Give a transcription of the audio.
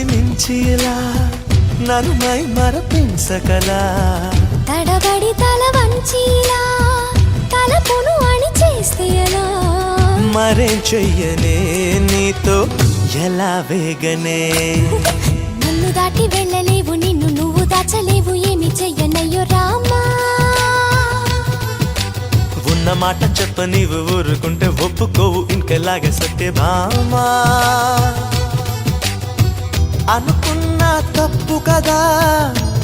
మించి మించిలా నన్ను మై మరపించకలా తడబడి తల వంచిలా తలపును అని చేస్తే ఎలా మరేం చెయ్యనే నీతో ఎలా వేగనే నన్ను దాటి వెళ్ళలేవు నిన్ను నువ్వు దాచలేవు ఏమి చెయ్యనయ్యో రామా ఉన్న మాట చెప్ప నీవు ఊరుకుంటే ఒప్పుకోవు ఇంకెలాగే సత్యభామా అనుకున్నా తప్పు కదా